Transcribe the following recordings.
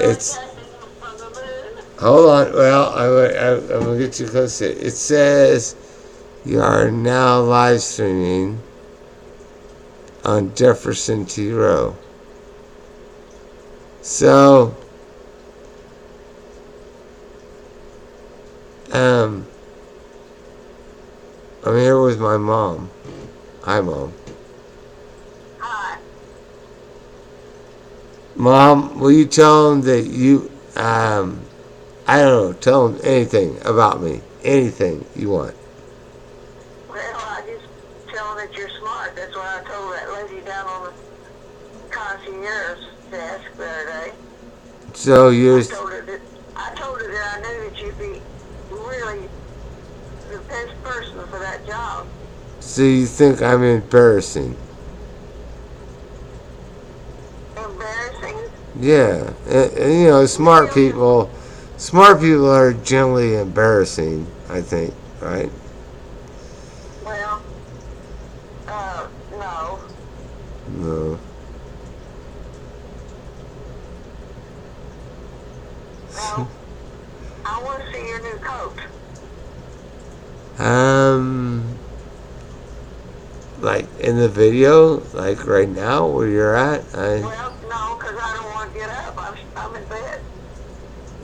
It's hold on. Well, I'm gonna get you close to it. It says you are now live streaming on Jefferson T. Row. So, I'm here with my mom. Hi, Mom. Hi. Mom, will you tell them that you, I don't know, tell them anything about me. Anything you want. Well, I just tell them that you're smart. That's what I told that lady down on the concierge desk the other day. So you're. I told her that I knew that you'd be really the best person for that job. So you think I'm embarrassing? Embarrassing? Yeah. And, you know, smart people are generally embarrassing, I think, right? Well, no. No. No. I want to see your new coat. Like in the video, like right now where you're at? Well, no, because I don't want to get up. I'm in bed.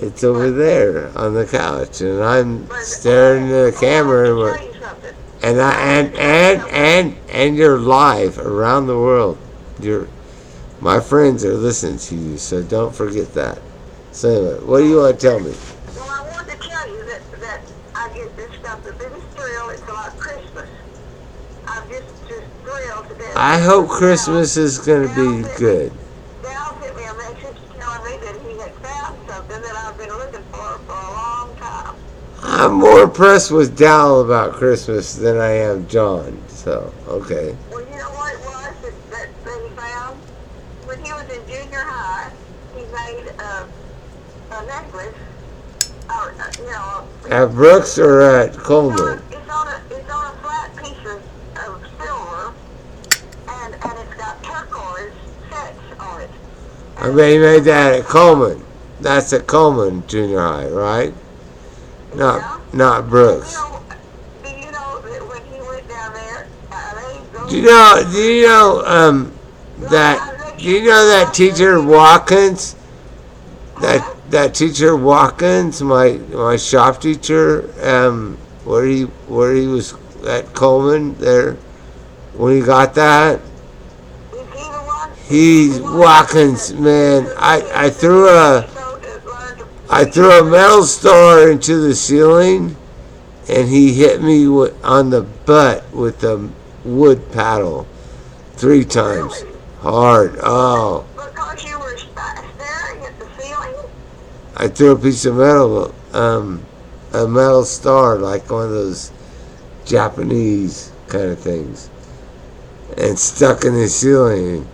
It's over there on the couch, and I'm staring at the camera, and you're live around the world. My friends are listening to you, so don't forget that. So anyway, what do you want to tell me? Well, I wanted to tell you that I get this stuff the biggest thrill. It's about Christmas. I'm just thrilled to death. I hope Christmas is going to be good. Dal sent me a message telling me that he had found something that I've been looking for a long time. I'm more impressed with Dal about Christmas than I am John. So, okay. Well, you know what it was that he found? When he was in junior high, he made a necklace. At Brooks or at Coleman? It's on a flat piece of silver, and it's got turquoise sets on it. I mean, he made that at Coleman. That's at Coleman Junior High, right? Not Brooks. Do you know that when he went down there, do you know that teacher Watkins? That teacher Watkins, my shop teacher, where he was at Coleman there, when he got that. He's Watkins, man. I threw a metal star into the ceiling, and he hit me on the butt with a wood paddle 3 times. Hard. Oh. Because you were staring at the ceiling? I threw a piece of metal, a metal star, like one of those Japanese kind of things, and stuck in the ceiling.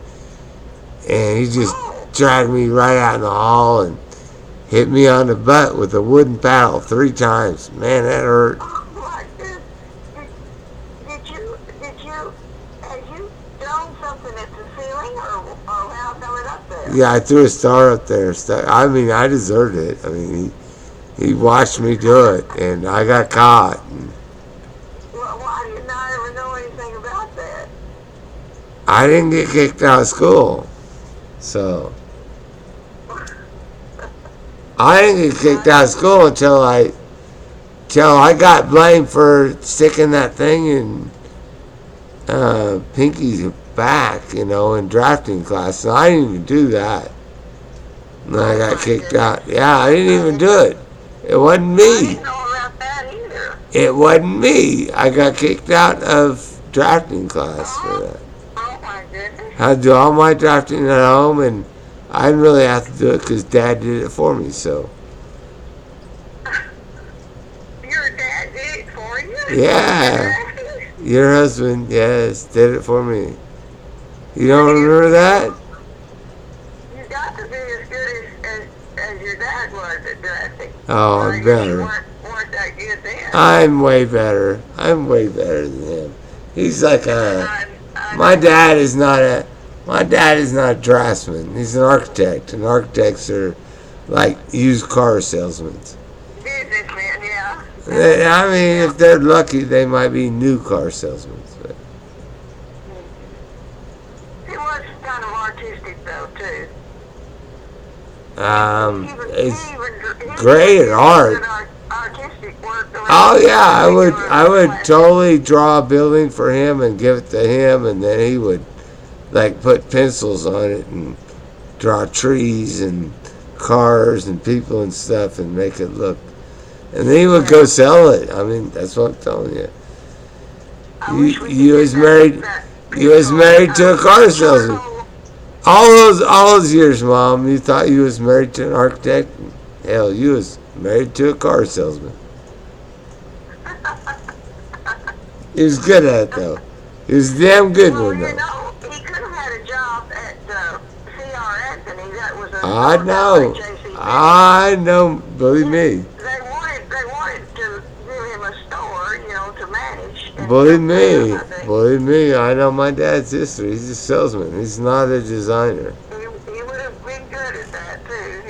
And he just dragged me right out in the hall and hit me on the butt with a wooden paddle 3 times. Man, that hurt. Oh my goodness. Had you thrown something at the ceiling, or how come it up there? Yeah, I threw a star up there. I mean, I deserved it. I mean, he watched me do it, and I got caught. Well, why didn't I ever know anything about that? I didn't get kicked out of school. So, I didn't get kicked out of school until I got blamed for sticking that thing in Pinky's back, in drafting class. And I didn't even do that. And I got kicked out. Yeah, I didn't even do it. It wasn't me. I didn't know about that either. It wasn't me. I got kicked out of drafting class for that. Oh my goodness. I do all my drafting at home, and I didn't really have to do it because Dad did it for me. So. Your dad did it for you? Yeah. Your husband, yes, did it for me. You don't remember that? You got to be as good as your dad was at drafting. Oh, I'm better. You weren't that good then. I'm way better. I'm way better than him. He's like my dad is not a draftsman. He's an architect, and architects are like used car salesmen. Businessmen, yeah. I mean, if they're lucky, they might be new car salesmen. But He was kind of artistic though too. it's He great at even art. artistic work Oh around yeah, particular I would classes. totally draw a building for him and give it to him, and then he would like put pencils on it and draw trees and cars and people and stuff and make it look. And then he would go Yeah. sell it. I mean, that's what I'm telling you. I You wish we you could get was married that you was pencil, married to a car salesman. charcoal. All those years, Mom, you thought you was married to an architect? Hell, you was married to a car salesman. He was good at it though. He was a damn good Well, one though. he could have had a job at C.R. Anthony. That was a I store down by know. J.C. Penney. I know. Believe me. They wanted to give him a store, to manage and Believe help out. me. I think Believe me. I know my dad's history. He's a salesman. He's not a designer. he would have been good at that too.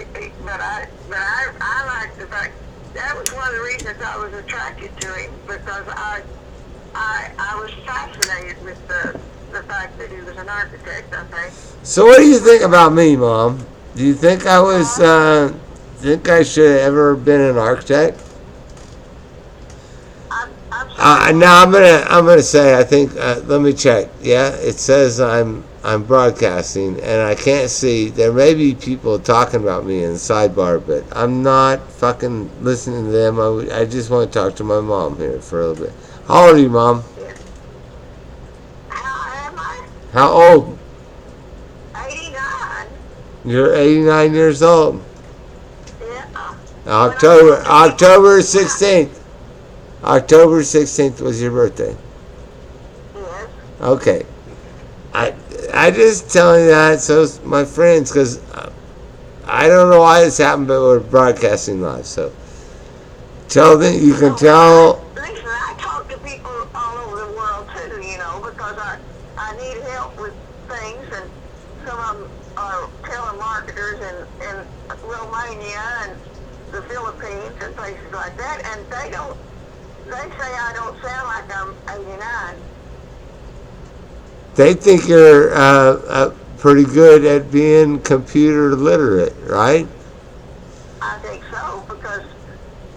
But I like the fact that was one of the reasons I was attracted to him because I was fascinated with the fact that he was an architect. I think. So, what do you think about me, Mom? Do you think I was? Well, Think I should have ever been an architect? I'm sorry. Now I'm gonna say I think. Let me check. Yeah, it says I'm broadcasting, and I can't see. There may be people talking about me in the sidebar, but I'm not fucking listening to them. I just want to talk to my mom here for a little bit. How old are you, Mom? Yeah. How am I? How old? 89. You're 89 years old. Yeah. When I October talk to people, October 16th. October 16th was your birthday. yes. Okay. I I just telling you that so my friends, because I don't know why this happened, but we're broadcasting live. So tell them you can No, tell. listen, I talk to people all over the world too, because I need help with things, and some of them are telemarketers in Romania and the Philippines and places like that, and they say I don't sound like I'm 89. They think you're pretty good at being computer literate, right? I think so, because,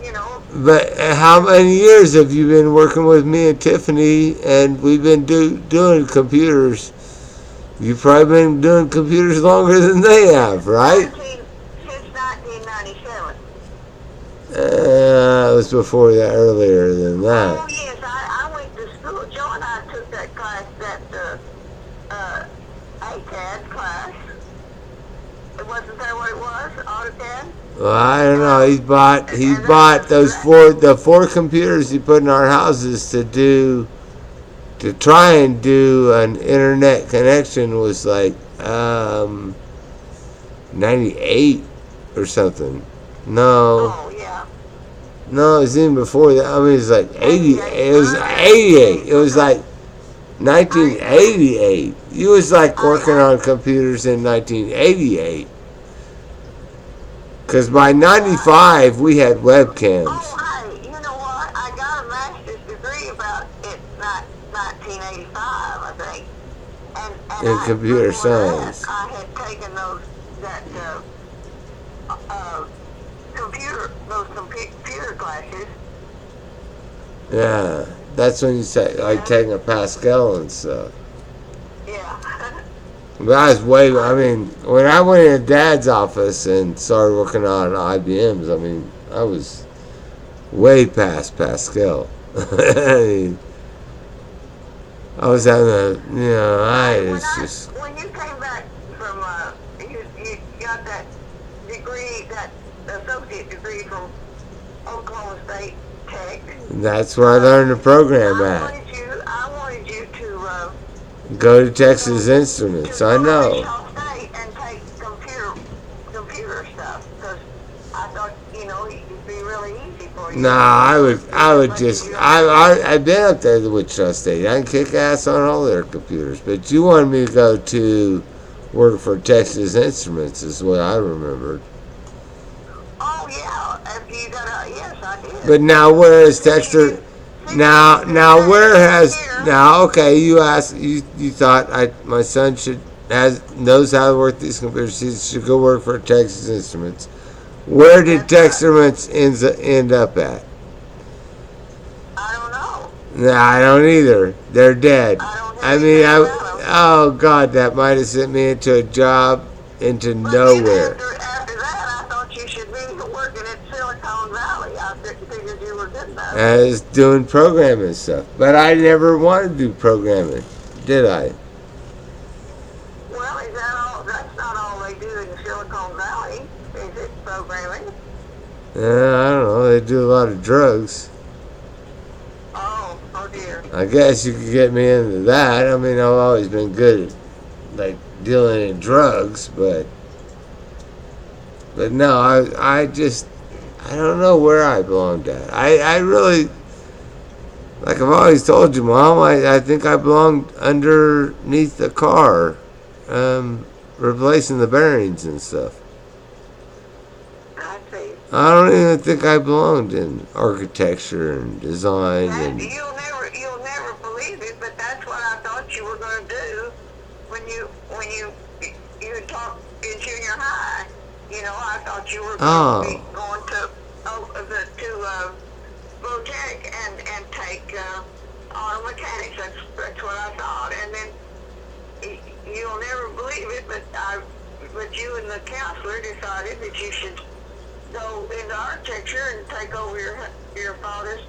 you know, But how many years have you been working with me and Tiffany, and we've been doing computers? You've probably been doing computers longer than they have, right? 1997. It was before that, earlier than that. Oh, yes, I went to school. Joe and I took that class, that ACAD class. Wasn't that what it was? AutoCAD? Well, I don't know. He And bought the four computers he put in our houses to try and do an internet connection was like 98 or something. No, oh, yeah. no, it was even before that. I mean, it was like 80. 88. It was Mine was 88. 88 It was because like 1988. You was like working I, on computers in 1988. Because by well, 95 we had webcams oh, hey, you know what? I got a master's degree about it, 1985, I think. in computer Before that, science. I had taken that uh, computer classes. Yeah, that's when you say like Yeah, taking a Pascal and stuff. yeah. But I was way. I mean, when I went in Dad's office and started working on IBMs, I mean, I was way past Pascal. I mean, I was having a, I Hey, was just. when you came back from you got that degree, that associate degree from Oklahoma State Tech. That's where I learned the program I at. wanted you Go to to go Texas Instruments. to I go to know. Wichita State and take computer stuff, because I thought it'd be really easy for you Nah, to I as would much as just, you already I've been up there to Wichita State. I can kick ass on all their computers. But you wanted me to go to work for Texas Instruments, is what I remembered. But now where is Since you Texter? didn't, since you Now, didn't do now that where down has here, now? Okay, you asked. You thought my son should has knows how to work these computers. He should go work for Texas Instruments. Where did that's right. Texter end up at? I don't know. Nah, I don't either. They're dead. I don't hear I mean, anything about them. oh God, that might have sent me into a job into But then nowhere. after that, I thought you should be working at Silicon Valley. I figured you were good enough. I was doing programming stuff, but I never wanted to do programming, did I? Well, is that all? That's not all they do in Silicon Valley, is it? Programming. I don't know. They do a lot of drugs. Oh dear. I guess you could get me into that. I mean, I've always been good at like dealing in drugs, but no, I just I don't know where I belonged at. I really like I've always told you, Mom. I think I belonged underneath the car, replacing the bearings and stuff. I see. I don't even think I belonged in architecture and design That, and. you'll never believe it, but that's what I thought you were going to do when you taught in junior high. You know, I thought you were going to be Oh, going to Botech and take auto mechanics. That's what I thought. And then you'll never believe it, but you and the counselor decided that you should go into architecture and take over your father's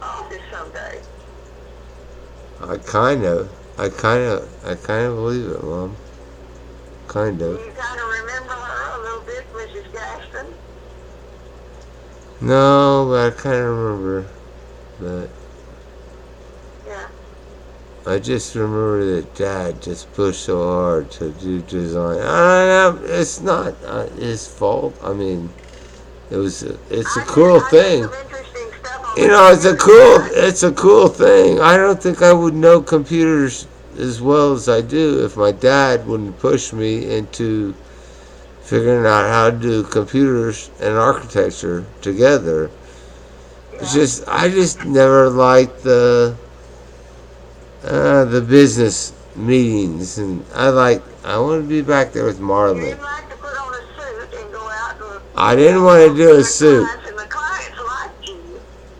office someday. I kind of believe it, Mom. Kind Do of. you kind of remember her a little bit, Mrs. Gaston? No, but I kind of remember. But Yeah. I just remember that Dad just pushed so hard to do design. It's not his fault. I mean, it's a cool I did thing. some interesting stuff on You the know, computer side. it's a cool thing. I don't think I would know computers as well as I do if my dad wouldn't push me into figuring out how to do computers and architecture together. It's Yeah. just I just never liked the business meetings, and I want to be back there with You Marlon. didn't like to put on a suit and go out I and didn't want to talk do to a the suit. clients, and the clients liked you.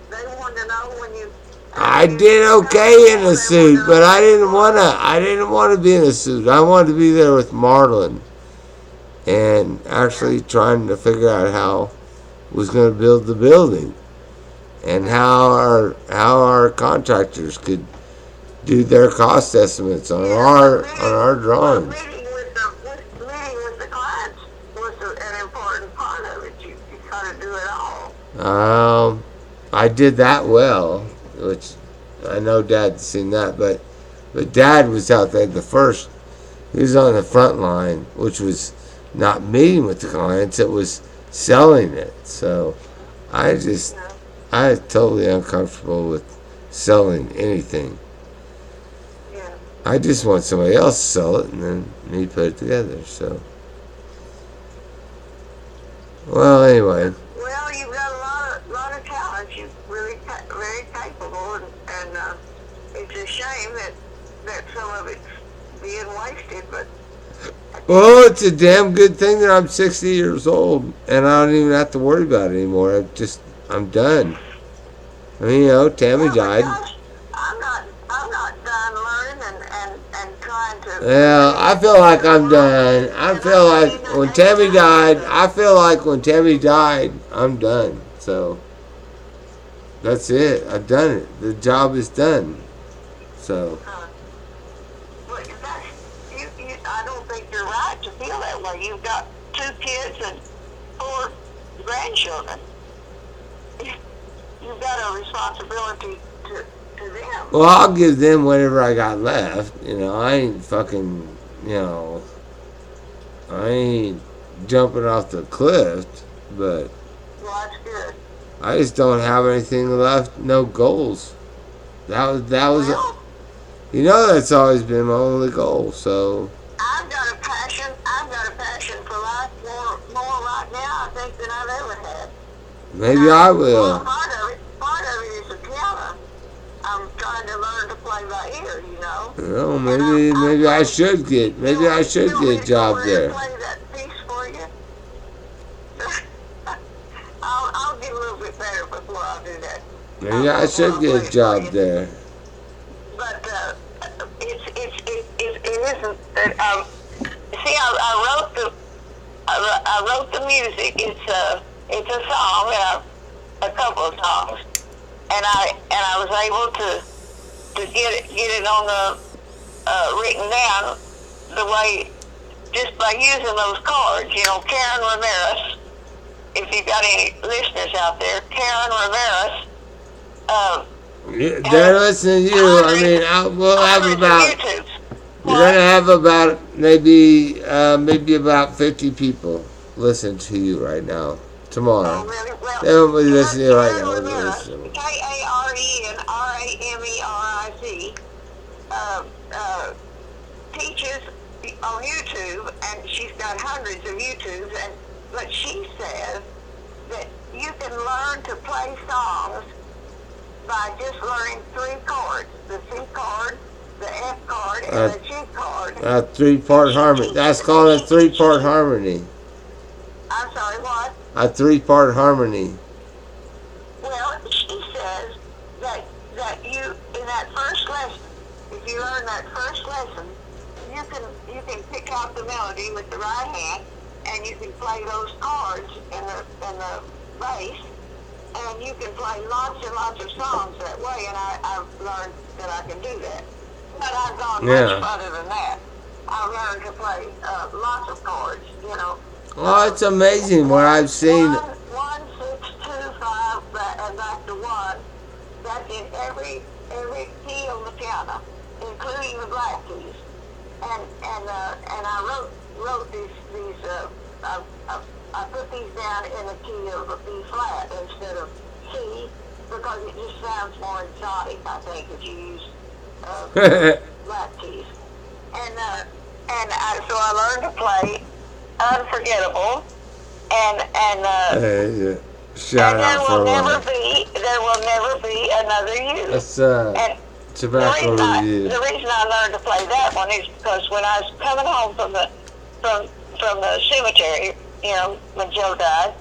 They wanted to know when you, I after you did did okay in comfortable, a they wanted to suit, but know I how you didn't wanna. were. I didn't want to be in a suit. I wanted to be there with Marlon and Yeah. actually trying to figure out how was going to build the building and Yeah. how our contractors could do their cost estimates on Yeah, our drawings. meeting with the clients was an important part of it. You kind of do it all. Um, I did that well, which I know Dad's seen that, but Dad was out there the first. He was on the front line, which was not meeting with the clients; it was selling it. So I just Yeah. I was totally uncomfortable with selling anything. Yeah. I just want somebody else to sell it and then me put it together. So well, anyway. Well, you've got a lot of talent. You're really very capable, and it's a shame that some of it's being wasted. But I guess Well, it's a damn good thing that I'm 60 years old and I don't even have to worry about it anymore. I'm done. I mean, Tammy yeah. But died. gosh, I'm not done learning and trying to Well, I advance feel in like the I'm world. done. I And feel I'm like only when Tammy 89, died, so I feel like when Tammy died, I'm done. So that's it. I've done it. The job is done. So uh, but I don't think you're right to feel that way. You've got 2 kids and 4 grandchildren. You've got a responsibility to them. well, I'll give them whatever I got left. I ain't fucking. You know, I ain't jumping off the cliff, but Well, that's good. I just don't have anything left. No goals. That was. Well, That's always been my only goal. So I've got a passion. I've got a passion for life more right now, I think, than I've ever had. And maybe I one will. part of Well, And maybe I should get you want me a to go job over there and there. play that piece for you? I'll get a little bit better before I do that. Maybe I Before should I get play a it for job you. there. But it isn't. See, I wrote the music. It's a song and a couple of songs, and I was able to get it on the written down the way just by using those cards. You know, Karen Ramirez. If you've got any listeners out there, Karen Ramirez um, They're has listening to you. I hundreds mean, we'll have hundreds of about. YouTubes. You're gonna What? have about maybe about 50 people listen to you right now tomorrow. Oh, really? Well, They won't be listening right Karen now. They'll be Ramirez, listening. KarenRameric, teaches on YouTube, and she's got hundreds of YouTubes. But she says that you can learn to play songs by just learning three chords: the C chord, the F chord, and the G chord. A three-part harmony. That's called a three-part harmony. I'm sorry, what? A three-part harmony. Well, she says that you in that first lesson, if you learn that first lesson, you can pick out the melody with the right hand, and you can play those chords in the bass, and you can play lots and lots of songs that way. And I've learned that I can do that. But I've gone much further than that. I've learned to play lots of chords. You know. Oh, it's amazing what I've seen. 1, 6, 2, 5, and back to 1. That's in every key on the piano, including the black keys. And I wrote these I put these down in the key of a B flat instead of C because it just sounds more exotic. I think if you use black keys. So I learned to play Unforgettable, and Shout out for there will never be another you. That's And tobacco review. the reason I learned to play that one is because when I was coming home from the cemetery, you know, when Joe died,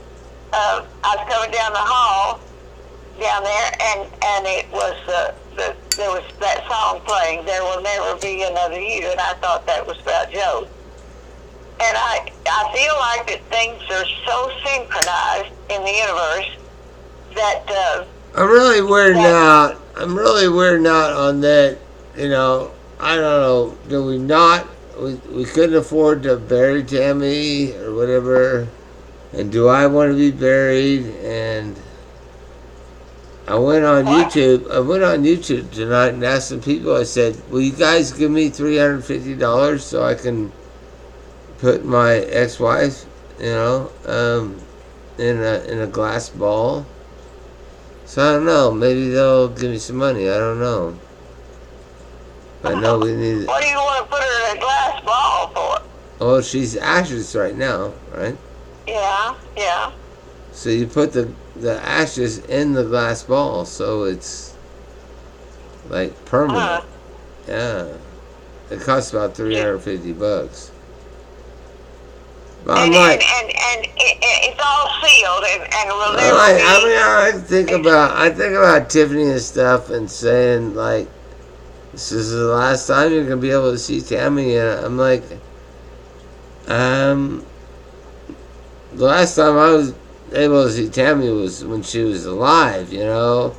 I was coming down the hall down there, and it was there was that song playing, "There Will Never Be Another You," and I thought that was about Joe. And I feel like that things are so synchronized in the universe that I'm really weirding out on that. You know, I don't know. Do we not? We couldn't afford to bury Tammy or whatever. And do I want to be buried? And I went on YouTube. I went on YouTube tonight and asked some people. I said, "Will you guys give me $350 so I can put my ex-wife, you know, in a glass ball?" So I don't know. Maybe they'll give me some money. I don't know. I know we need. What do you want to put her in a glass ball for? Oh, she's ashes right now, right? Yeah. So you put the ashes in the glass ball, so it's like permanent. Yeah. It costs about $350. But I'm like, and it's all sealed and will never be. I mean, I think about Tiffany and stuff and saying like, this is the last time you're gonna be able to see Tammy, and I'm like, the last time I was able to see Tammy was when she was alive, you know.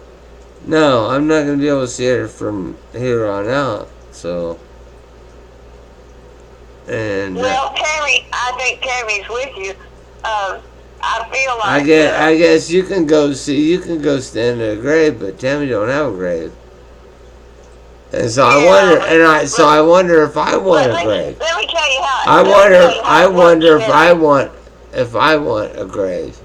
No, I'm not gonna be able to see her from here on out. So, and well, Tammy, I think Tammy's with you. I feel like I guess you can go stand at a grave, but Tammy don't have a grave. And so I wonder if I want a grave. Let me tell you how. I wonder if I want a grave.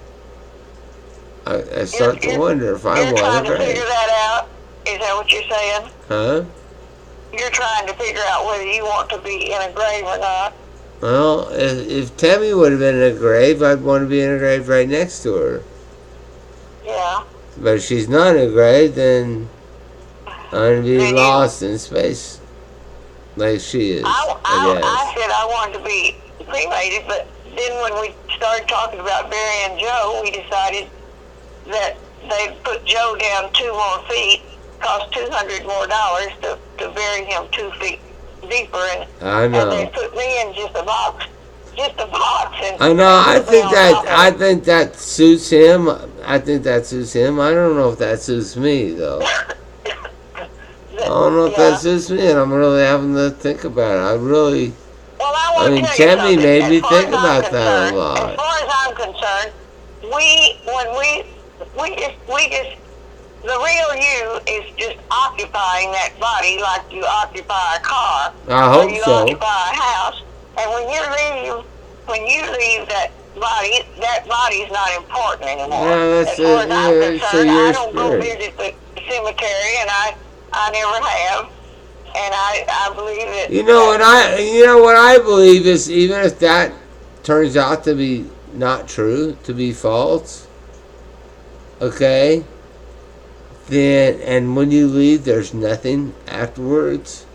I start to wonder if I want a grave. You're trying to figure that out. Is that what you're saying? Huh? You're trying to figure out whether you want to be in a grave or not. Well, if Tammy would have been in a grave, I'd want to be in a grave right next to her. Yeah. But if she's not in a grave, then I'm going to be lost in space. like she is, I I guess. said I wanted to be cremated, but then when we started talking about burying Joe, we decided that they'd put Joe down 2 more feet, cost $200 more to bury him 2 feet deeper, I and they know. put me in just a box, I know. and I put me think on that top of I it. think that suits him. I think that suits him. I don't know if that suits me though. I don't know if that Yeah. suits me, and I'm really having to think about it. I really, Well, I I want to mean, tell you Tammy something. made me think about that a As lot. far as I'm concerned, when we just the real you is just occupying that body like you occupy a car I or hope you so. occupy a house. And when you leave that body's not important anymore. Yeah, that's As far it. as I'm Yeah, so concerned, you're I a don't go spirit. visit the cemetery, and I never have. And I believe You know what I believe is even if that turns out to be not true, to be false, okay, then and when you leave there's nothing afterwards,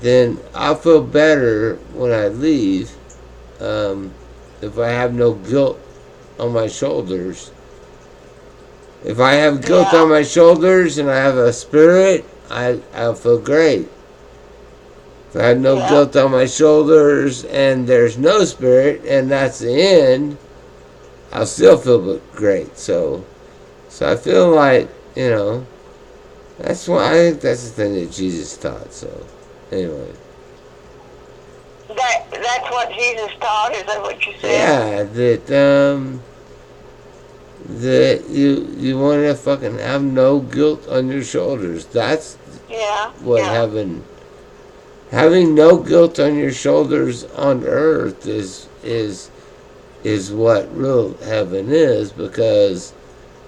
then I'll feel better when I leave, um, if I have no guilt on my shoulders. If I have guilt on yeah, my shoulders and I have a spirit, I'll feel great. If I have no yeah. guilt on my shoulders and there's no spirit and that's the end, I'll still feel great. So I feel like, you know, that's why I think that's the thing that Jesus taught. So anyway, That's what Jesus taught. Is that what you said? yeah, that you want to fucking have no guilt on your shoulders. That's Yeah, what yeah, having no guilt on your shoulders on earth is what real heaven is, because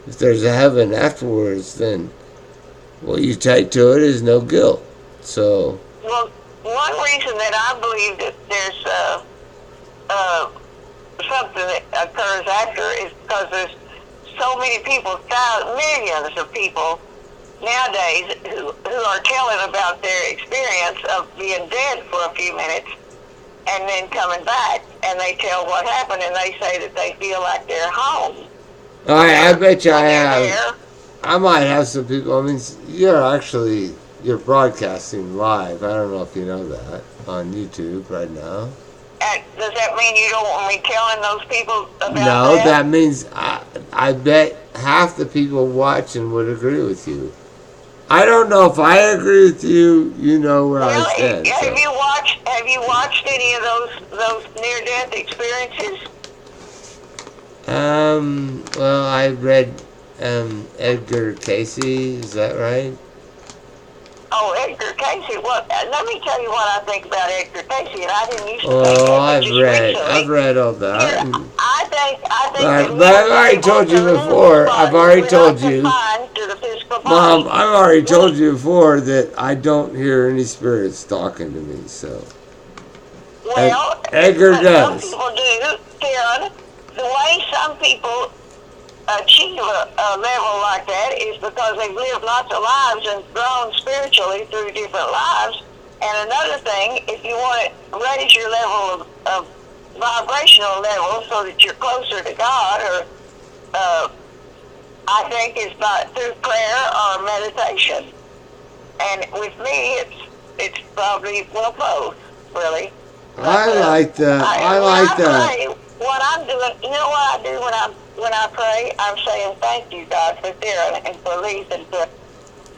if there's a heaven afterwards, then what you take to it is no guilt. So, Well, one reason that I believe that there's uh, something that occurs after is because there's so many people, millions of people nowadays who are telling about their experience of being dead for a few minutes and then coming back, and they tell what happened, and they say that they feel like they're home I bet you I when they're have. there. I might have some people. I mean, you're broadcasting live. I don't know if you know that on YouTube right now. And does that mean you don't want me telling those people about No, that? that means I bet half the people watching would agree with you. I don't know if I agree with you. You know where I Really? stand. So, Have you watched any of those near death experiences? well, I read Edgar Casey. Is that right? Oh, Edgar Casey. Well, let me tell you what I think about Edgar Casey, and I didn't used to think Oh, that, but just I've recently, read all here, that. I think that But he I've was already able told you to leave his before. I've body. already We're not told you, confined to the physical Mom. body. I've already told We, you before that I don't hear any spirits talking to me. So, and well, Edgar but some does. people do, Karen. The way some people achieve a level like that is because they've lived lots of lives and grown spiritually through different lives. And another thing, if you want to raise your level of vibrational level so that you're closer to God, or I think it's by through prayer or meditation. And with me, it's probably both, really. But I like that. I when like I that. pray, what I'm doing, you know what I do when I pray? I'm saying thank you, God, for Sarah and for Lisa and for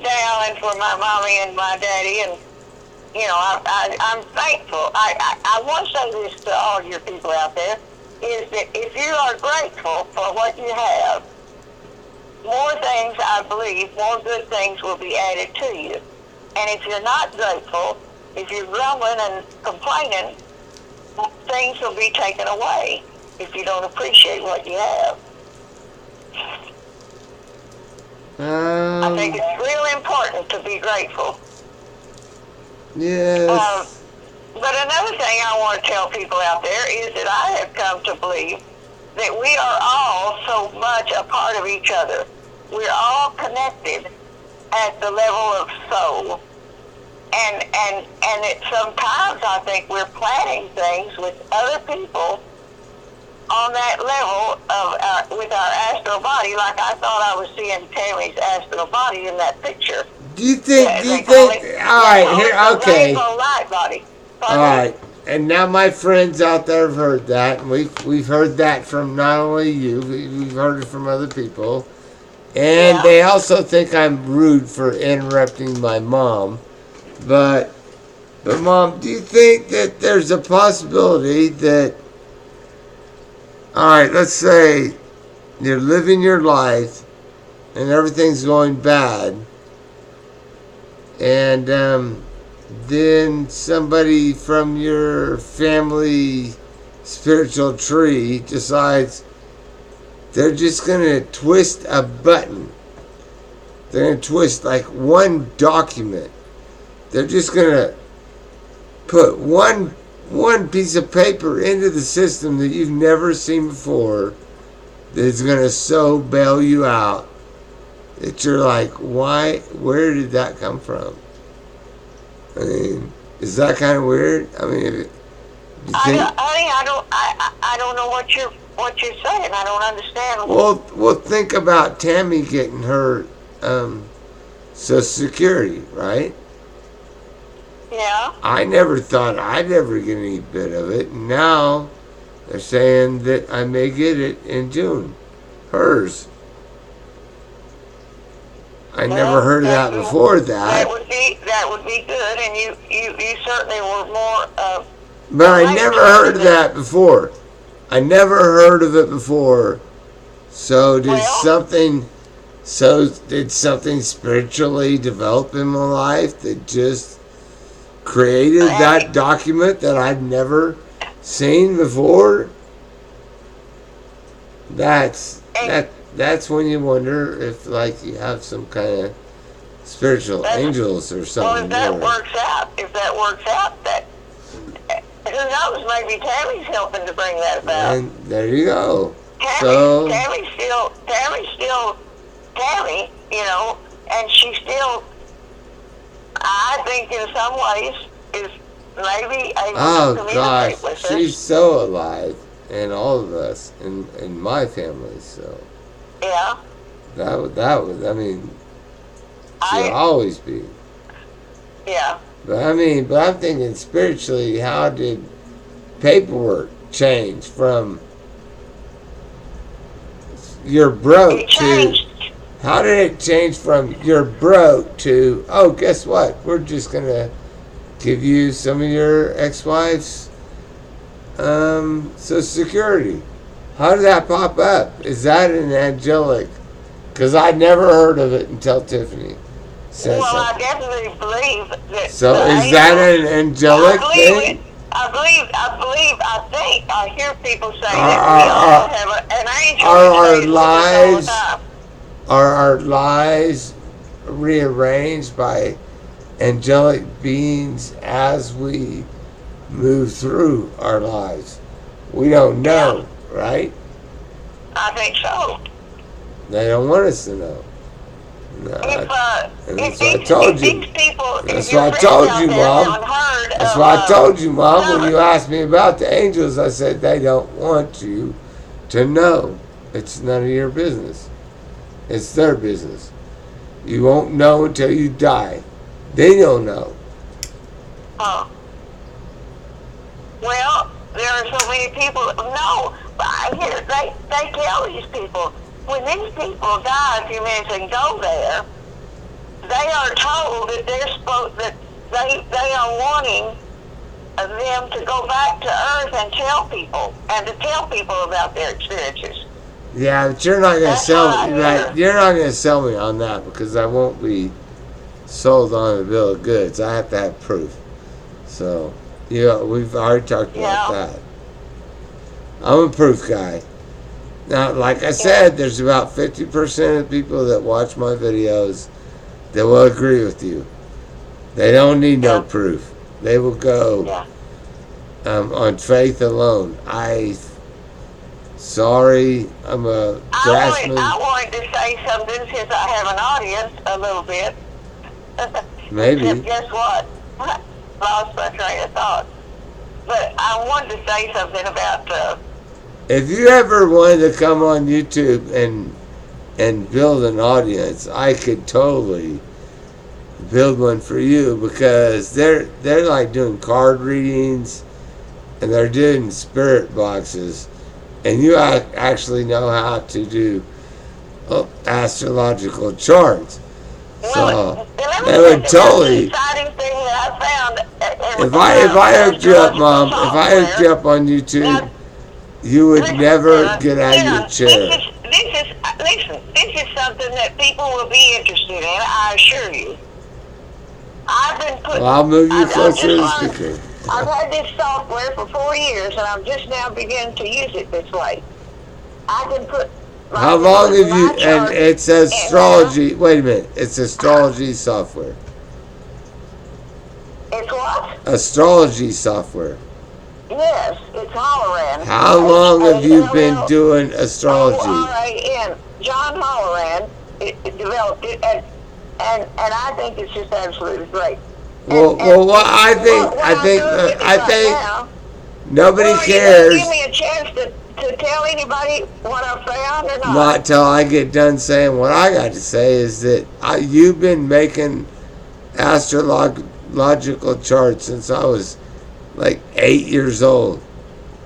Dal and for my mommy and my daddy, and I'm thankful. I want to say this to all your people out there, is that if you are grateful for what you have, more things, I believe, more good things will be added to you. And if you're not grateful, if you're grumbling and complaining, things will be taken away if you don't appreciate what you have. I think Um. it's real important to be grateful. Um, Yes. but another thing I want to tell people out there is that I have come to believe that we are all so much a part of each other. We're all connected at the level of soul. and it sometimes I think we're planning things with other people on that level of with our astral body. Like I thought I was seeing Tammy's astral body in that picture. Do you think? Do you They call think? it, All they right, call here. it the Okay. rainbow light body. All Pardon me? right. And now my friends out there have heard that, and we've heard that from not only you, we've heard it from other people, and Yeah. they also think I'm rude for interrupting my mom. But mom, do you think that there's a possibility that, all right, let's say you're living your life and everything's going bad, and then somebody from your family spiritual tree decides they're just going to twist a button. They're going to twist like one document. They're just going to put one piece of paper into the system that you've never seen before that's going to so bail you out that you're like, why? Where did that come from? I mean, is that kind of weird? I mean, do you think? I don't know what you're saying. I don't understand. Well, think about Tammy getting her Social Security, right? Yeah. I never thought I'd ever get any bit of it. Now they're saying that I may get it in June. Hers. I never heard of that before that. That would be good, and you certainly were more. But I never heard of that before. I never heard of it before. So did something spiritually develop in my life that just created that document that I'd never seen before? That's when you wonder if like you have some kind of spiritual angels or something. Well, if that works out, that who knows? Maybe Tammy's helping to bring that about. And there you go. Tammy's still Tammy, you know, and she still, I think, in some ways, is maybe able to communicate with us. She's so alive, and all of us in my family. So yeah, that would I mean, she'll always be. Yeah. But I'm thinking spiritually, how did paperwork change from you're broke to, how did it change from you're broke to, oh, guess what? We're just going to give you some of your ex-wife's Social Security. How did that pop up? Is that an angelic? Because I'd never heard of it until Tiffany said something. I definitely believe that. So is that an angelic thing? I hear people say that we all have an angel. Are our lives rearranged by angelic beings as we move through our lives? We don't know, right? I think so. They don't want us to know. No, That's what I told you. That's what I told you, Mom. That's what I told you, Mom. When you asked me about the angels, I said they don't want you to know. It's none of your business. It's their business. You won't know until you die. They don't know. Well, there are so many people. No, but I hear they tell these people, when these people die a few minutes and go there, they are told that they're supposed that they are wanting them to go back to Earth and tell people about their experiences. Yeah, but you're not going to sell me. Right? You're not going to sell me on that because I won't be sold on a bill of goods. I have to have proof. So, we've already talked about that. I'm a proof guy. Now, like I said, there's about 50% of people that watch my videos that will agree with you. They don't need no proof. They will go on faith alone. Sorry, I'm a draftsman. I wanted to say something since I have an audience a little bit. Maybe. Guess what? lost my train of thought. But I wanted to say something about If you ever wanted to come on YouTube and build an audience, I could totally build one for you because they're like doing card readings and they're doing spirit boxes, and you actually know how to do astrological charts. So they would totally. exciting thing that I found. If I hooked you up, Mom, if I hooked you up on YouTube, you would never get out of your chair. This is something that people will be interested in. I assure you. I've been putting. Well, I'll move you closer to the speaker. I've had this software for 4 years, and I'm just now beginning to use it this way. I can put. How long have you? And it's astrology. Wait a minute. It's astrology software. It's what? Astrology software. Yes, it's Holloran. How long have you been doing astrology? Holloran. John Holloran developed it, and I think it's just absolutely great. Well, I think nobody cares. You give me a chance to tell anybody what I found or not? Not till I get done saying what I got to say. Is that you've been making astrological charts since I was like 8 years old.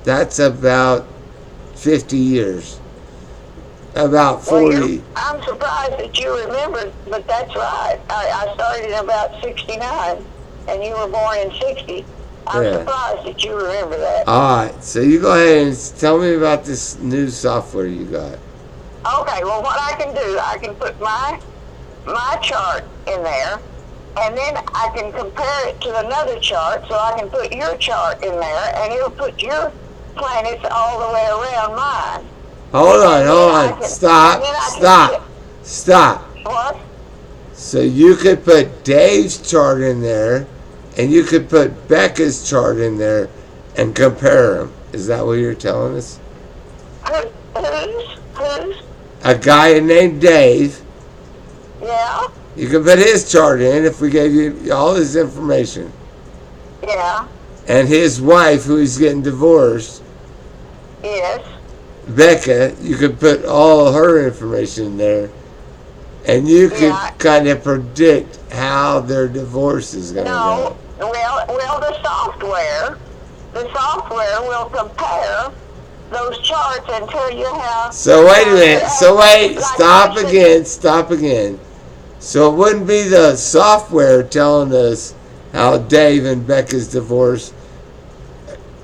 That's about 50 years. About 40. Well, I'm surprised that you remember, but that's right. I started in about 69, and you were born in 60. I'm surprised that you remember that. All right, so you go ahead and tell me about this new software you got. Okay, well, what I can do, I can put my chart in there, and then I can compare it to another chart, so I can put your chart in there, and it'll put your planets all the way around mine. Hold on. Stop. What? So you could put Dave's chart in there, and you could put Becca's chart in there, and compare them. Is that what you're telling us? Who's? A guy named Dave. Yeah. You can put his chart in if we gave you all his information. Yeah. And his wife, who is getting divorced. Yes. Becca, you could put all her information in there, and you could kind of predict how their divorce is going to go. Well, the software will compare those charts and tell you how. So wait a minute. Stop again. So it wouldn't be the software telling us how Dave and Becca's divorce.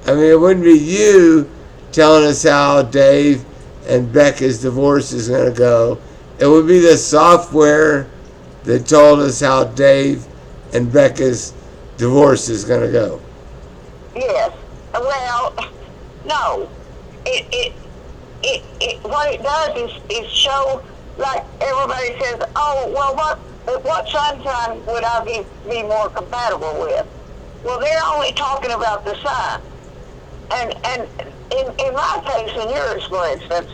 I mean, it wouldn't be you telling us how Dave and Becca's divorce is going to go. It would be the software that told us how Dave and Becca's divorce is going to go. Yes. Well, no. What it does is show, like everybody says, oh, well, what sun sign would I be more compatible with? Well, they're only talking about the sun. And in my case and yours, for instance,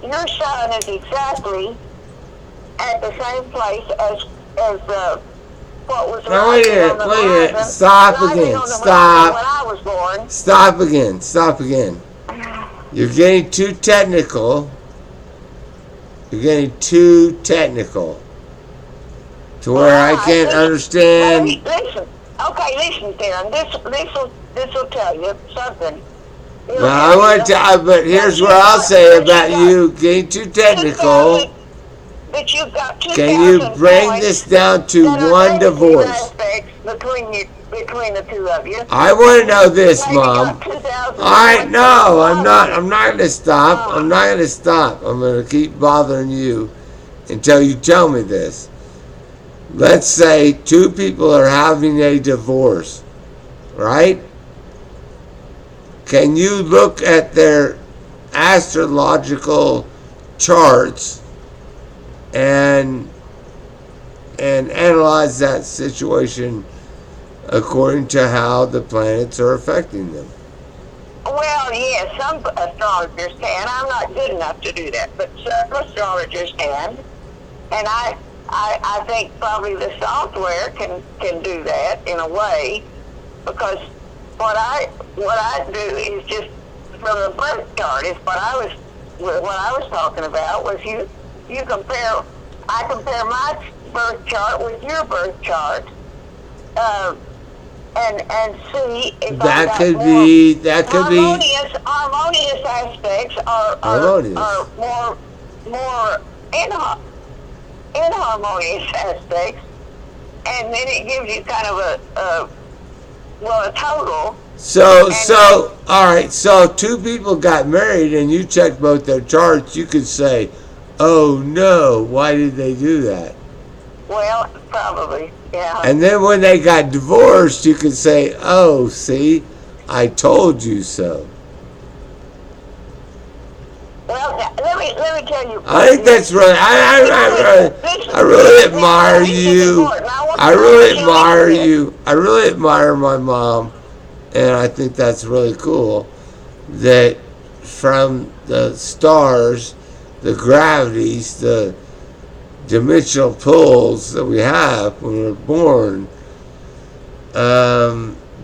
your sun is exactly at the same place as what was wait a minute. Stop again. Stop again. You're getting too technical. To where I can't understand. Listen, Darren. This will tell you something. But here's what I'll say about you getting too technical. But you've got can you bring this down to one divorce? Between the two of you. I want to know this, Mom. Alright, no, I'm not going to stop. I'm going to keep bothering you until you tell me this. Let's say two people are having a divorce, right? Can you look at their astrological charts and analyze that situation according to how the planets are affecting them? Well, yes, some astrologers can. I'm not good enough to do that, but some astrologers can. And I think probably the software can do that in a way, because what I do is just from the birth chart is what I was talking about was you compare. I compare my birth chart with your birth chart, uh, and see if I That got could more be. That could be harmonious aspects, are harmonious. more inharmonious aspects, and then it gives you kind of a total. And All right. So two people got married, and you checked both their charts. You could say, "Oh no, why did they do that?" well, probably, yeah. And then when they got divorced, you could say, "Oh, see, I told you so." Well, let me tell you. I think that's really. I really admire This is you. important. I I want really you to listen admire to this. you. I really admire my mom, and I think that's really cool. That from the stars, the gravities, the dimensional pulls that we have when we're born,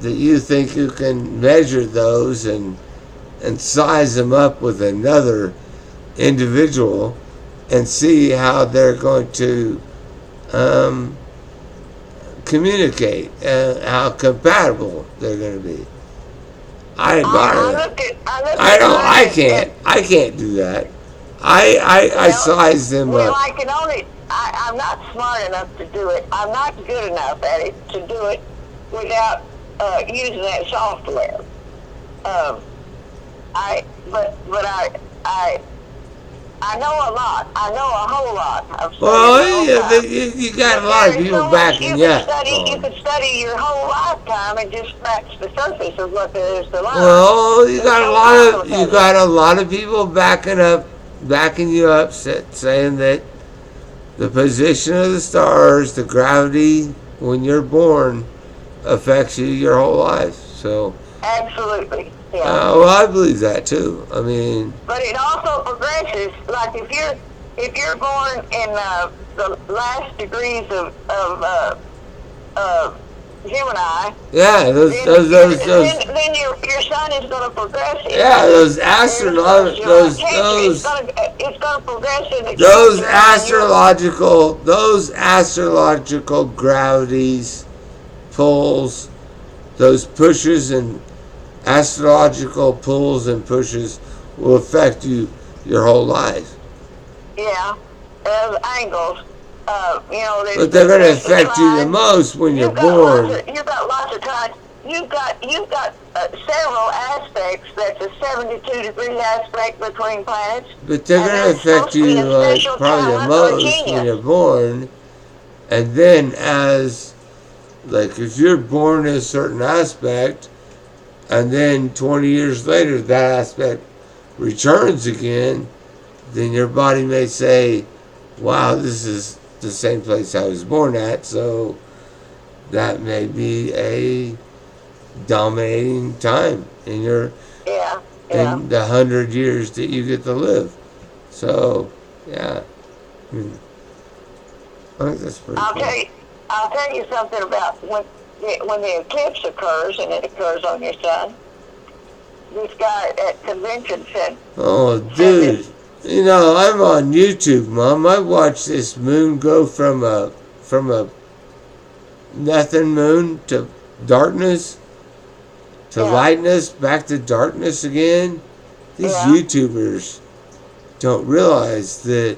that you think you can measure those and size them up with another individual and see how they're going to um, communicate and how compatible they're going to be. I admire I that. looked at I looked I at don't. mine I and can't. I can't do that. I well, size them well, up. I can only. I'm not smart enough to do it. I'm not good enough at it to do it without using that software. Um, but I know a lot. I know a whole lot. I've studied a Well, long yeah, time. you got But a lot there of is people so much backing you up. you could study your whole lifetime and just scratch the surface of what there is to learn. Well, It's so you complicated. got a lot of people backing you up, saying that the position of the stars, the gravity when you're born, affects you your whole life. So, Absolutely. Yeah. well, I believe that too. I mean, But it also progresses. Like if you're born in the last degrees of Gemini, yeah, then your sun is going to progress yeah, into Aries, July, Cancer. It's gonna progress into Cancer on your. those astrological gravities, pulls, those pushes and astrological pulls and pushes will affect you your whole life. Yeah, there's angles. But they're going to there's the affect you the trines. most when you're You've got lots born. of you've got lots of trines. You've got several aspects. That's a 72-degree aspect between planets, But they're and going to that's affect supposed to be you a special probably the talent or most when genius. you're born. And then like if you're born in a certain aspect, and then 20 years later that aspect returns again, then your body may say, wow, this is the same place I was born at, so that may be a dominating time Yeah, yeah. in the 100 years that you get to live. So, yeah, I mean, I think that's pretty I'll cool. tell you. I'll tell you something about when the eclipse occurs, and it occurs on your sun. This guy at convention Oh, said this. dude, I'm on YouTube, Mom. I watched this moon go from a nothing moon to darkness to Yeah, lightness back to darkness again. These yeah. YouTubers don't realize that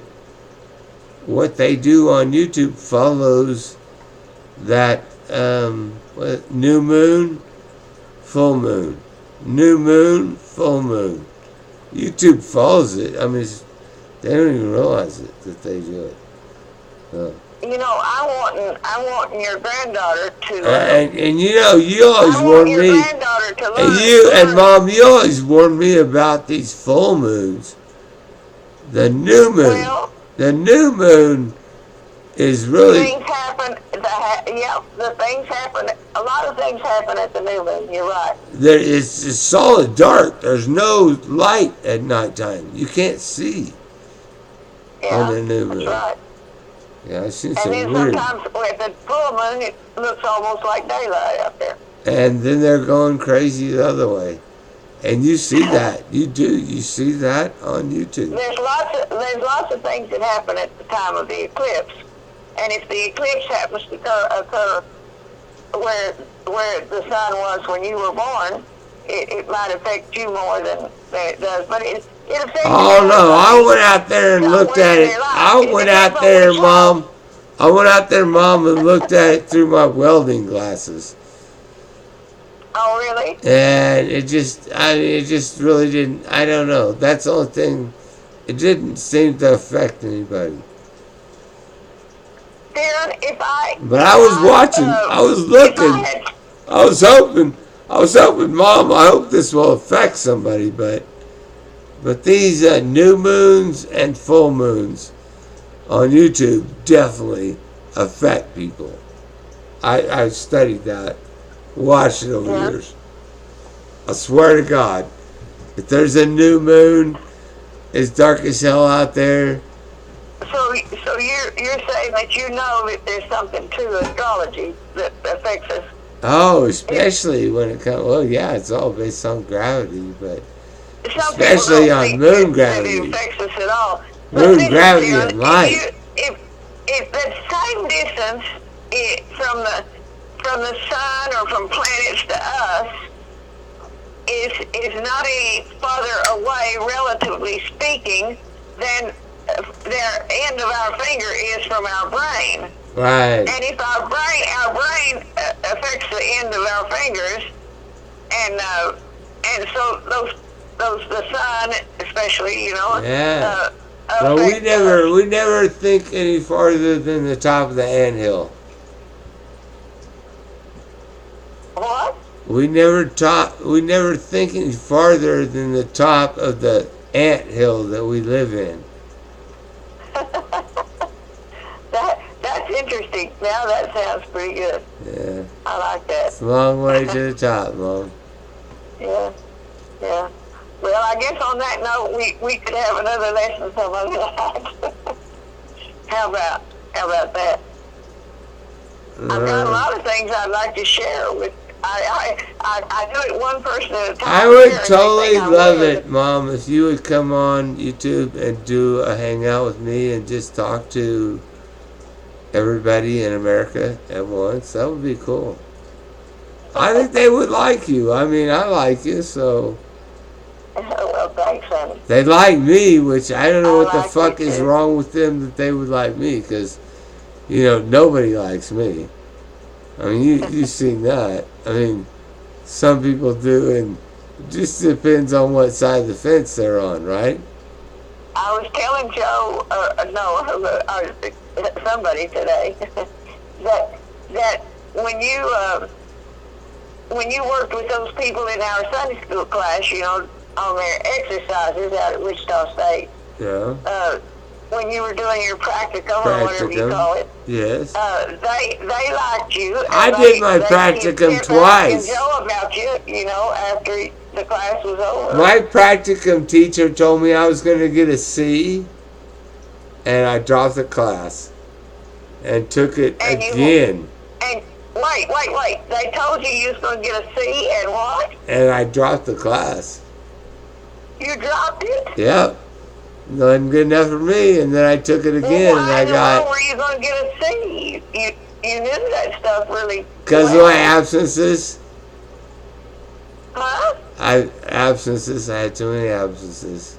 what they do on YouTube follows that new moon, full moon, new moon, full moon. YouTube follows it. I mean, they don't even realize it that they do it. So. I want your granddaughter to. And you always I want warn your me, granddaughter to and learn. Learn. Mom, you always warn me about these full moons. The new moon, Well, the new moon is really things happen. The things happen. A lot of things happen at the new moon. You're right. it's solid dark. There's no light at nighttime. You can't see on Yeah, the new that's moon. right. Yeah, I've seen And some then weird. sometimes with the full moon, it looks almost like daylight out there. And then they're going crazy the other way. And you see that. You do. You see that on YouTube. There's lots of things that happen at the time of the eclipse, and if the eclipse happens to occur where the sun was when you were born, it might affect you more than it does. But it affects Oh no, I everybody went out there and looked somewhere at in it. their life. I It went depends out on there, which house. Mom. I went out there, Mom, and looked at it through my welding glasses. Oh, really? And it just really didn't, I don't know. That's the only thing. It didn't seem to affect anybody. Darren, But I was watching. I was if I looking. had, I was hoping. I was hoping, Mom, I hope this will affect somebody. But these new moons and full moons on YouTube definitely affect people. I studied that, watched it over yeah. years. I swear to God, if there's a new moon, it's dark as hell out there. So you're saying that you know that there's something to astrology that affects us. Oh, especially when it comes. Well, yeah, it's all based on gravity, but Some people especially don't on think moon that it gravity. affects us at all. But Moon listen, gravity, Darren, it might. if the same distance from the sun or from planets to us is not any farther away, relatively speaking, than the end of our finger is from our brain. Right. And if our brain affects the end of our fingers, and so the sun, especially, Yeah. But affect us. we never think any farther than the top of the anthill. What? We never think any farther than the top of the anthill that we live in. That's interesting. Now that sounds pretty good. Yeah. I like that. It's a long way to the top, Mom. Yeah, yeah. Well, I guess on that note, we could have another lesson some other night. How about that? I've got a lot of things I'd like to share with. I do it one person at a time. I would share totally everything I love would. it, Mom, if you would come on YouTube and do a hangout with me and just talk to everybody in America at once. That would be cool. I think they would like you. I mean, I like you, so. Well, thanks, honey. They like me, which I don't know I what the like you fuck is too. wrong with them that they would like me, because, nobody likes me. I mean, you've seen that. I mean, some people do, and it just depends on what side of the fence they're on, right? I was telling Joe, somebody today, that when you worked with those people in our Sunday school class, on their exercises out at Wichita State, Yeah. When you were doing your practicum or whatever you call it, Yes. they liked you. And I did my they practicum kept asking twice. Joe about you, after the class was over. My practicum teacher told me I was going to get a C, and I dropped the class and took it And again. And wait. They told you was going to get a C and what? And I dropped the class. You dropped it? Yep. Wasn't good enough for me, and then I took it again, Well, and why I in the world got. were you going to get a C? You knew that stuff really Because well. of my absences. Huh? I had too many absences.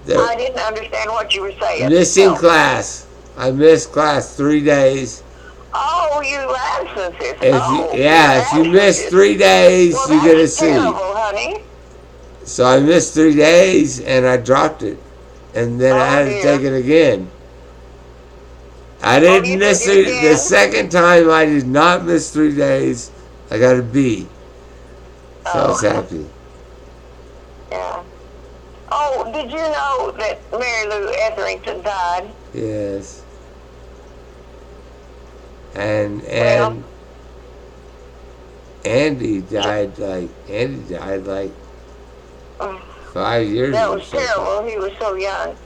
I didn't understand what you were saying. Missing No. class. I missed class 3 days. Oh, you absences. If you miss 3 days, Well, you get a that's C. terrible, honey. So I missed 3 days, and I dropped it, and then I had to take it again. I didn't miss took it the again? second time. I did not miss 3 days. I got a B. So I was happy. Yeah. Oh, did you know that Mary Lou Etherington died? Yes. And Andy died like 5 years ago. That was terrible. He was so young.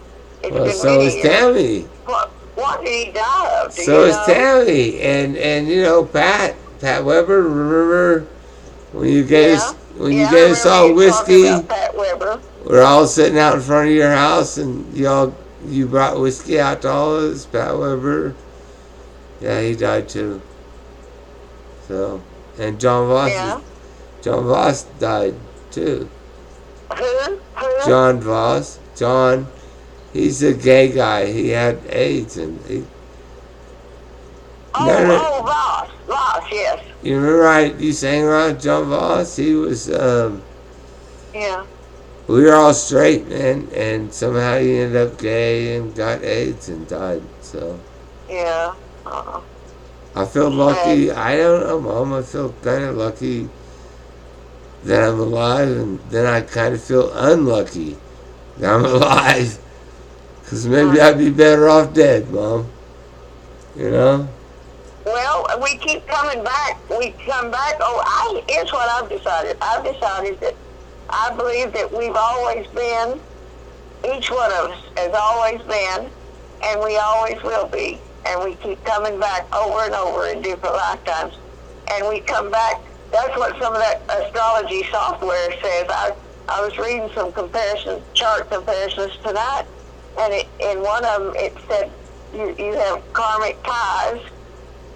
It's Well, been so many is years. Tammy. What did he die of? Do So you is know? Tammy, and you know Pat Weber. Remember when you Yeah. Yeah, I gave us remember all you talking whiskey? about Pat Weber. We're all sitting out in front of your house, and you brought whiskey out to all of us. Pat Weber, yeah, he died too. So, and Yeah. John Voss died too. Who? Who? John Voss, John, he's a gay guy. He had AIDS, and no, no, Voss, yes. you remember you sang around John Voss? He was Yeah. we were all straight, man, and somehow he ended up gay and got AIDS and died. So Yeah. Uh, I feel sad. lucky. I don't know, Mom. I feel kind of lucky that I'm alive, and then I kind of feel unlucky that I'm alive. Because maybe Uh, I'd be better off dead, Mom. You know? well, we keep coming back. We come back. Here's what I've decided. I've decided that I believe that we've always been, each one of us has always been, and we always will be. And we keep coming back over and over in different lifetimes. And we come back. That's what some of that astrology software says. I was reading some chart comparisons tonight, and in one of them it said you have karmic ties.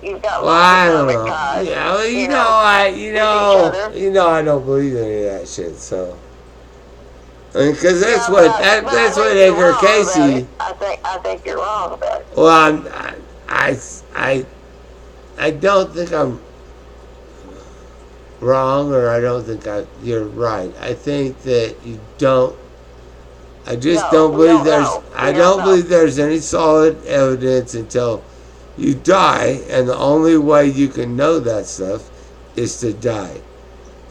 You've got Well, lots of I don't karmic know. ties. Yeah, well, You know, with each other. I don't believe any of that shit. So, I mean, because Yeah, that's I what think you're Edgar wrong about it. Casey. I think you're wrong about it. Well, I, I don't think I'm wrong, or I don't think you're right. I think that you don't. I just No, don't we believe don't know. I We don't don't know. believe there's any solid evidence until you die, and the only way you can know that stuff is to die.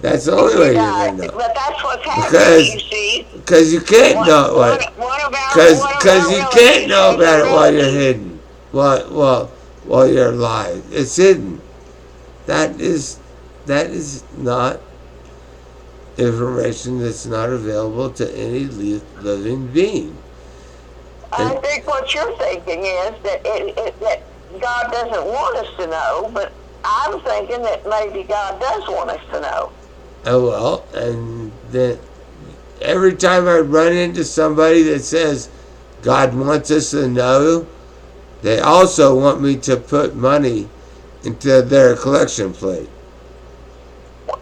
That's the only You way you're die, gonna know. but that's what's happening. Because You see, because you can't know because one of our you can't relatives know has about a it while you're relative. hidden. While you're alive, it's hidden. That is not information that's not available to any living being. I And think what you're thinking is that that God doesn't want us to know, but I'm thinking that maybe God does want us to know. oh well, and then every time I run into somebody that says God wants us to know, they also want me to put money into their collection plate.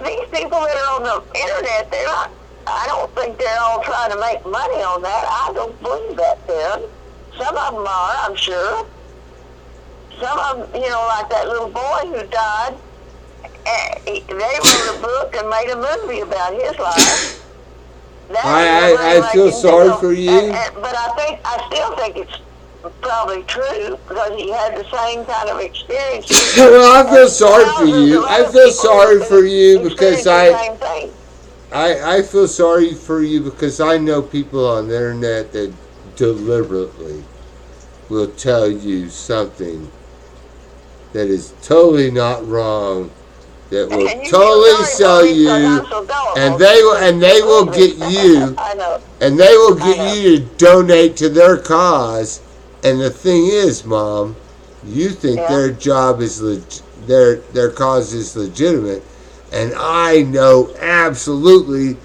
These people that are on the internet, they're not. I don't think they're all trying to make money on that. I don't believe that, then. Some of them are, I'm sure. Some of them, like that little boy who died, they wrote a book and made a movie about his life. That is I everybody feel making sorry deals. for you. But I still think it's probably true because he had the same kind of experiences Well, I feel as sorry for thousands of you. I other feel people sorry for you who because experienced the same thing. I feel sorry for you because I know people on the internet that deliberately will tell you something that is totally not wrong, that will And you feel totally sorry for sell me because you, I'm so gullible and to they will believe get it. you, I know. and they will I get know. you to donate to their cause. And the thing is, Mom, you think Yeah. their job is their cause is legitimate, and I know absolutely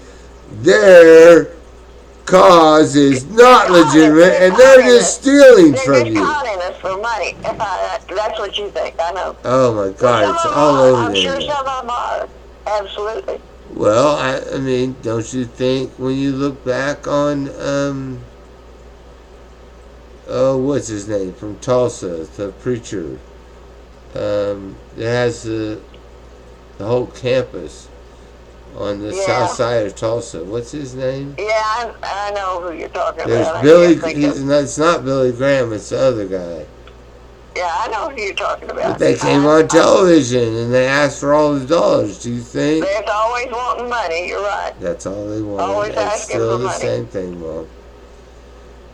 their cause is They're not legitimate, and they're conning just us. stealing They're from just you. conning us for money. That's what you think. I know. Oh my But God, some it's of them all are. over I'm the sure internet. some of them are. Absolutely. Well, I mean, don't you think when you look back on, oh, what's his name from Tulsa, the preacher, that has the whole campus on the south Yeah. side of Tulsa. What's his name? Yeah, I know who you're talking There's about. I Billy. can't think of. It's not Billy Graham. It's the other guy. Yeah, I know who you're talking But about. they came on television and they asked for all the dollars. Do you think There's always wanting money. You're right. that's all they wanted? Always It's asking still for the money. same thing, Mom.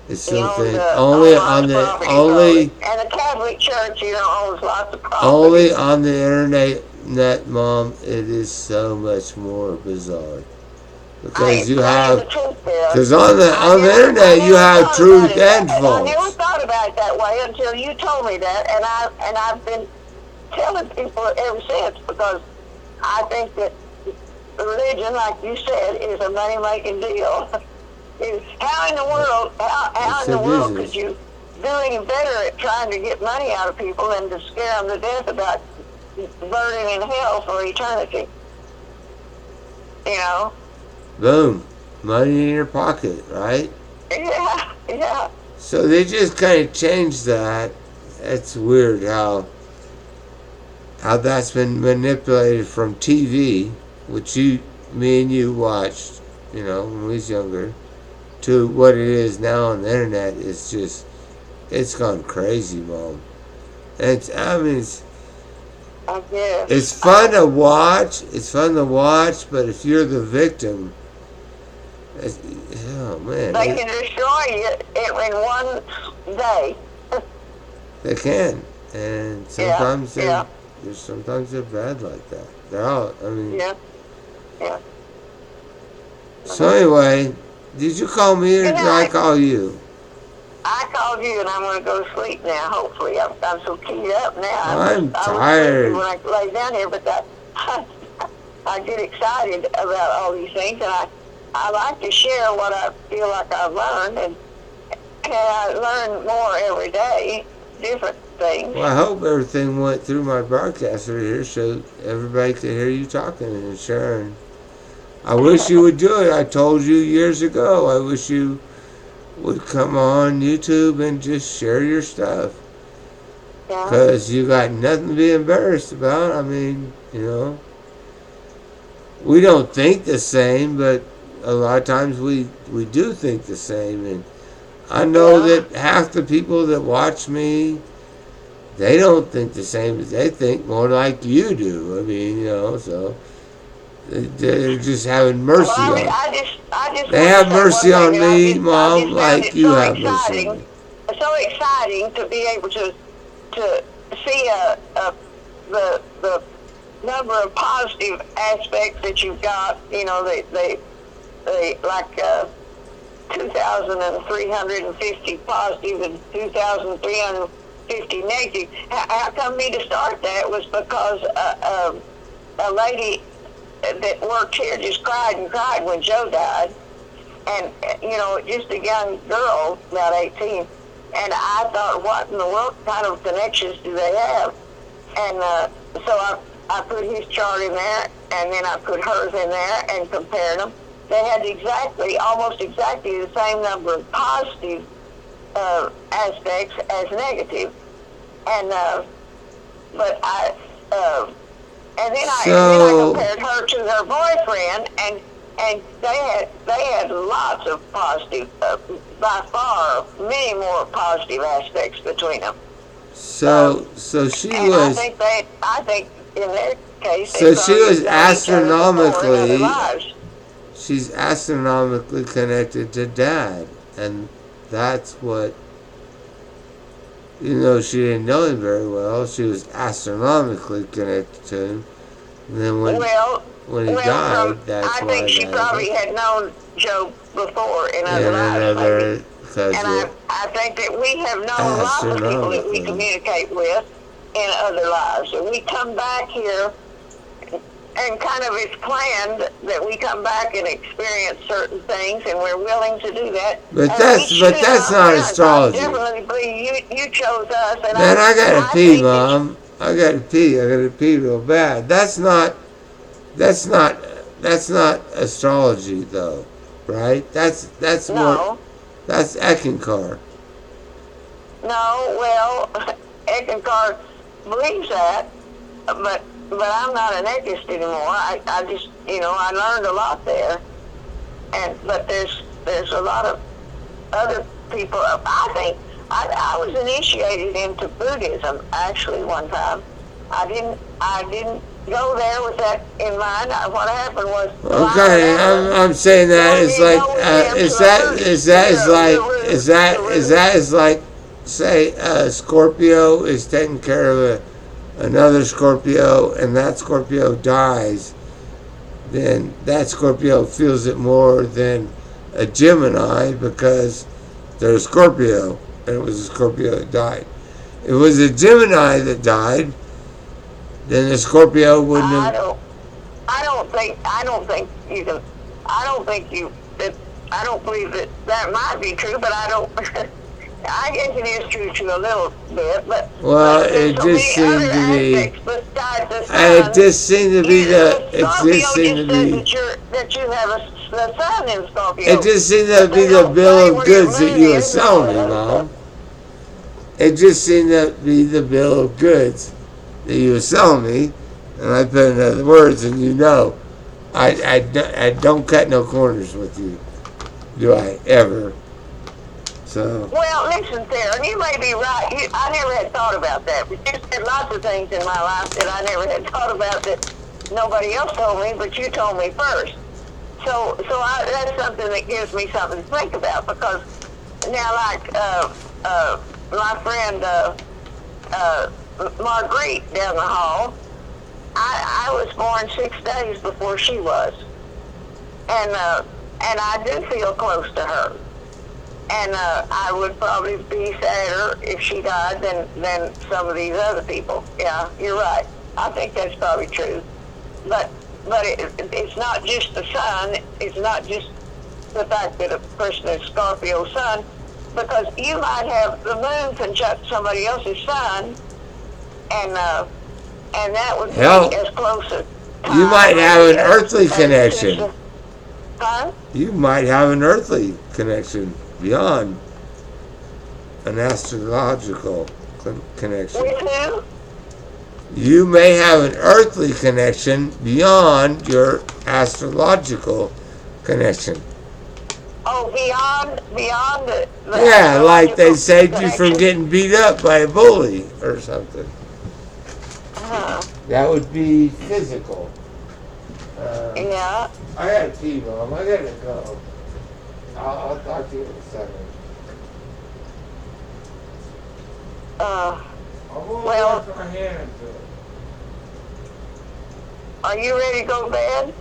It's He still the owns thing. owns lots of property probably. And the Catholic Church, owns lots of Only property. on the internet, Mom. It is so much more bizarre. I because you explained the have, truth there. because on the internet you have truth and And I never false. thought about it that way until you told me that, and I've been telling people ever since, because I think that religion, like you said, is a money making deal. How in the world, how It's in a the world could business. you do any better at trying to get money out of people than to scare them to death about burning in hell for eternity? You know? Boom, money in your pocket, right? Yeah, yeah. So they just kind of changed that. It's weird how that's been manipulated from TV, which me and you watched, when we was younger, to what it is now on the internet. Is just, it's gone crazy, Mom. I mean, I guess. it's fun to watch. It's fun to watch, but if you're the victim, it's, oh man, They can destroy you in one day. they can, and Yeah, sometimes yeah, they're bad like that. They're all. I mean, yeah, yeah. so anyway, did you call me or Good did I night. call you? I called you, and I'm going to go to sleep now. Hopefully, I'm so keyed up now. I'm I was sleepy tired. when I lay down here, but I get excited about all these things, and I like to share what I feel like I've learned, and I learn more every day, different things. Well, I hope everything went through my broadcaster here so everybody could hear you talking and sharing. I wish you would do it. I told you years ago. I wish you would come on YouTube and just share your stuff. Yeah, Because you got nothing to be embarrassed about. I mean, we don't think the same, but a lot of times we do think the same. And I know yeah. that half the people that watch me, they don't think the same. They think more like you do. I mean, so they're just having Well, mercy on. I just They want to have say one mercy thing, on and me, I Mom, just found like it you have mercy on me. so exciting to be able to see the number of positive aspects that you've got. They like 2,350 positive and 2,350 negative. How come me to start that was because a lady that worked here just cried and cried when Joe died, and just a young girl, about 18. And I thought, what in the world kind of connections do they have? And so I put his chart in there, and then I put hers in there and compared them. They had almost exactly the same number of positive aspects as negative. And but and then I So, compared her to her boyfriend, and they had lots of positive, by far many more positive aspects between them. so she And was, I think in their case they so she probably was know each other before in other astronomically, lives. she's astronomically connected to Dad, and that's what, she didn't know him very well. She was astronomically connected to him. And then Well, when he well, died, that's I why think she that happened. probably had known Joe before in other And lives, maybe. another, because And I think that we have known lots of people that we astronomically. communicate with in other lives. And we come back here, and kind of it's planned that we come back and experience certain things, and we're willing to do that. But And we choose that's our not friends. I astrology. definitely believe you chose us, and Man, I gotta I pee, think that Mom. I gotta pee. I gotta pee real bad. That's not that's not astrology though, right? That's more no, that's Ekankar. no. Well, Eckankar believes that, but I'm not an ethicist anymore. I just I learned a lot there, but there's a lot of other people. I think I was initiated into Buddhism actually one time. I didn't go there with that in mind. What happened was Okay, I'm saying that wanted it's me to like go with them to is a that Buddhist, is that is like the root. is like say Scorpio is taking care of another Scorpio and that Scorpio dies then that Scorpio feels it more than a Gemini because they're a Scorpio and it was a Scorpio that died. If it was a Gemini that died, then the Scorpio wouldn't I have. don't. I don't think you can. I don't think you. That. I don't believe that that might be true, but I don't. I guess it is true to a little bit, Well, but there's it so just many seemed other to be. aspects besides the It sun. just seemed to be the. The It just Scorpio seemed just to says be. that you have the sun in It Scorpio, just seemed to but be they the don't bill say of where your goods that moon you were is and all selling that me, other stuff. Mom. It just seemed to be the bill of goods that you were selling me, and I put in other words, and you know, I don't cut no corners with you, do I ever? So Well, listen, Sarah, you may be right. I never had thought about that. But you said lots of things in my life that I never had thought about that nobody else told me, but you told me first. That's something that gives me something to think about because now, like my friend uh, Marguerite down the hall, I was born 6 days before she was, and I do feel close to her. And I would probably be sadder if she died than some of these other people. Yeah, you're right. I think that's probably true. But it's not just the sun. It's not just the fact that a person is Scorpio sun, because you might have the moon conjunct somebody else's sun, and that would be hell, as close a you tie might have maybe an earthly as connection. sister. Huh? You might have an earthly connection beyond an astrological connection. With who? You may have an earthly connection beyond your astrological connection. Oh, beyond the Yeah, like they astrological saved you from connection. getting beat up by a bully or something. Uh-huh. That would be physical. Yeah. I gotta pee, Mom. I gotta go. I'll talk to you in a second. I'm gonna Well, wash my hand into it. are you ready to go to bed?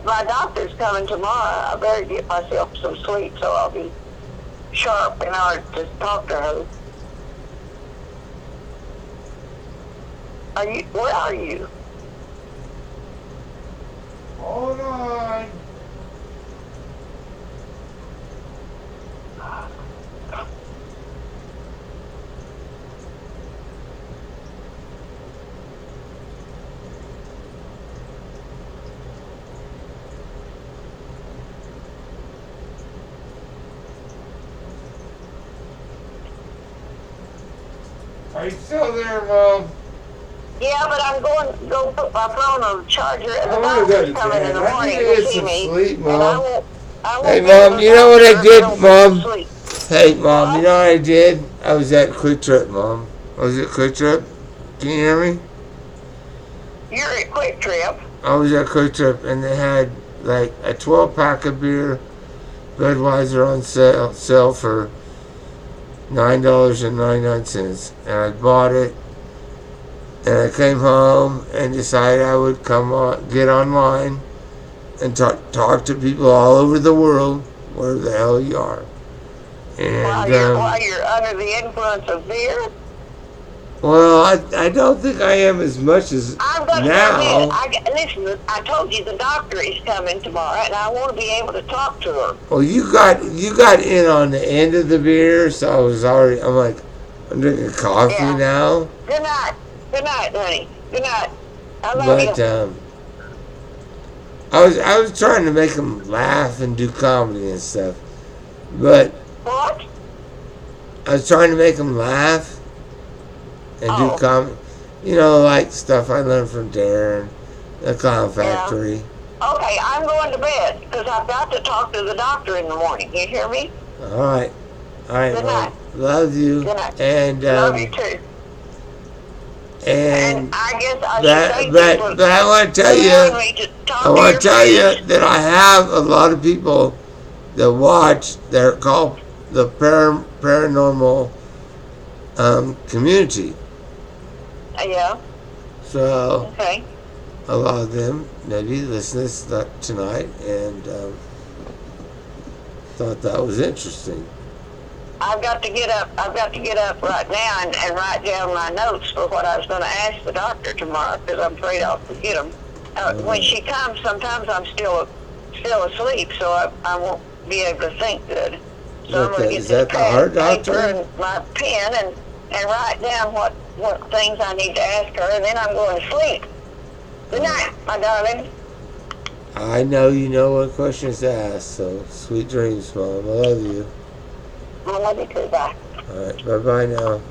My doctor's coming tomorrow. I better get myself some sleep so I'll be sharp in order to talk to her. Where are you? Hold on. Are you still there, Mom? Yeah, but I'm going to go put my phone on the charger, and the I want to go doctor's to coming in bed. the I morning need to to get see some me, sleep, and I Mom. won't. I Hey, won't be able Mom, to you know what I talk to her if I did, don't get some Mom? sleep. Hey, Mom, you What? know what I did? I was at Quick Trip, Mom. I was at Quick Trip. Can you hear me? You're at Quick Trip. I was at Quick Trip, and they had like a 12-pack of beer, Budweiser on sale for $9.99, and I bought it. And I came home and decided I would get online and talk to people all over the world, where the hell you are. And While you're under the influence of beer, well, I don't think I am as much as I'm gonna go ahead. now. Listen. I told you the doctor is coming tomorrow, and I want to be able to talk to her. Well, you got in on the end of the beer, so I was already. I'm like, I'm drinking coffee Yeah. now. Good night. Good night, honey. Good night. I love But you. I was trying to make them laugh and do comedy and stuff, but What? I was trying to make them laugh and do Oh. comedy. You know, like stuff I learned from Darren, the Clown Factory. Okay, I'm going to bed because I've got to talk to the doctor in the morning. You hear me? All right, Good Mom. night. Love you. Good night. And Love you too. And I guess I should thank you for but I want to tell allowing you, me to talk to your you friends. that I have a lot of people that watch. They're called the paranormal community. Yeah. So Okay. a lot of them maybe listened to this tonight and thought that was interesting. I've got to get up. I've got to get up right now and write down my notes for what I was going to ask the doctor tomorrow because I'm afraid I'll forget them. When she comes, sometimes I'm still asleep, so I won't be able to think good. So I'm going to get Is this that the pad heart and paper doctor? and my pen and write down what things I need to ask her, and then I'm going to sleep. Good night, my darling. I know you know what questions to ask, so sweet dreams, Mom. I love you. I love you too. Bye. All right, bye bye now.